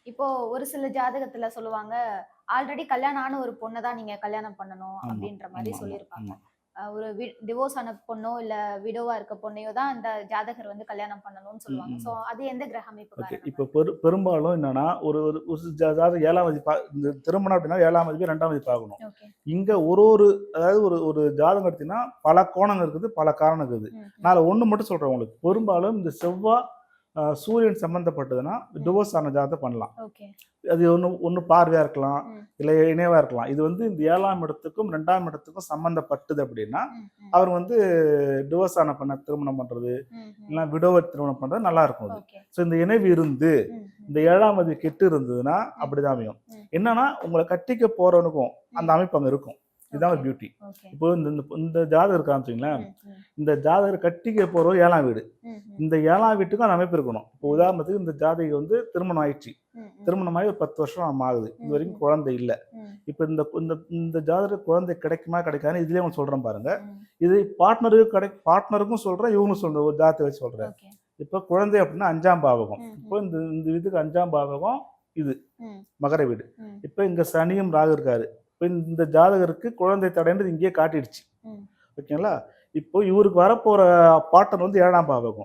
இப்போ ஒரு சில ஜாதகத்துல சொல்லுவாங்க, ஆல்ரெடி கல்யாணம் ஆன ஒரு பொண்ண தான் நீங்க கல்யாணம் பண்ணணும் ஆமா, அப்படின்ற மாரி ஆமா, ஆமா, சொல்லியிருப்பாங்க. ஆமா. ஒரு டிவோர்ஸ் ஆன பொண்ணோ, இல்ல விடோவா இருக்க பொண்ணையோ தான் அந்த ஜாதகர் வந்து கல்யாணம் பண்ணணும்னு ம், சொல்லுவாங்க. ஸோ ம். அது எந்த கிரக அமைப்பு ஓகே. காரணமா இப்போ இருக்கும்? பெரும்பாலும் என்னன்னா, ஒரு ஒரு ஒரு அதாவது 7ஆம் அதிபதி இந்த திருமணம் அப்படின்னா 7ஆம் அதிபதி, 2ஆம் அதிபதி பார்க்கணும். ஓகே. இங்க ஒரு ஒரு அதாவது ஒரு ஒரு ஜாதகம் எடுத்தீங்கன்னா, பல கோணங்கள் இருக்குது, பல காரணம் இருக்குது. ம், நான் ம், அதுல ஒண்ணு மட்டும் சொல்றேன் உங்களுக்கு. பெரும்பாலும் இந்த செவ்வா, சூரியன் சம்மந்தப்பட்டதுன்னா, ம். டிவோர்ஸ் ஆன ஜாதகம் பண்ணலாம். ஓகே. அது ஒண்ணு ஒண்ணு பார்வையா இருக்கலாம், ம், இல்ல இணைவா இருக்கலாம். இது வந்து இந்த 7ஆம் இடத்துக்கும், 2ஆம் இடத்துக்கும் சம்மந்தப்பட்டது அப்படின்னா, ம், ம், அவர் வந்து டிவோர்ஸ் ஆன பெண்ண திருமணம் பண்றது, ம், ம். இல்ல விடோவ திருமணம் பண்றது நல்லா இருக்கும் அது. ஓகே. ஸோ இந்த இணைவு இருந்து, ம், ம், இந்த 7ஆம் அதிபதி கெட்டு இருந்ததுன்னா, ம், அப்படிதான் அமையும். ம், என்னன்னா, உங்கள கட்டிக்க போறவனுக்கும் அந்த ம். அமைப்பு அங்க இருக்கும். இதுதான் ஓகே, ஒரு பியூட்டி. ஓகே. இப்போ இந்த இந்த இந்த ஜாதகம் இருக்கான்னு வச்சுக்கங்களேன், ம், ம், இந்த ஜாதகர் கட்டிக்க போறவர் 7ஆம் வீடு. ம், ம், இந்த 7ஆம் வீட்டுக்கும் அந்த அமைப்பு இருக்கணும். இப்போ ம், உதாரணத்துக்கு இந்த ஜாதகி வந்து திருமணம் ஆயிடுச்சு. ம், ம், திருமணமாகி ஒரு 10 வருஷம் ஆகுது. ம், இதுவரைக்கும் ம், குழந்தை இல்ல. ம், இப்ப இந்த இந்த இந்த ஜாதகருக்கு குழந்தை கிடைக்குமா, கிடைக்காதுன்னு இதுலயே உங்களுக்கு சொல்றேன் பாருங்க. ம். இது பார்ட்னருக்கும் சொல்றேன், இவங்களும் சொல்றேன். ஒரு ஜாதகத்தை வச்சு சொல்றேன். ஓகே. இப்ப குழந்தை அப்படின்னா 5ஆம் பாவகம். ம், இப்போ ம், இந்த இந்த இதுக்கு 5ஆம் பாவகம் இது ம், மகர வீடு. ம், இப்ப இங்க சனியும் ராகு இருக்காரு. இப்ப இந்த ஜாதகருக்கு குழந்தை தடைன்றது இங்கேயே காட்டிடுச்சு. ம். ஓகேங்களா? இப்போ இவருக்கு வரப்போற பார்ட்னர் வந்து 7ஆம் பாவகம்.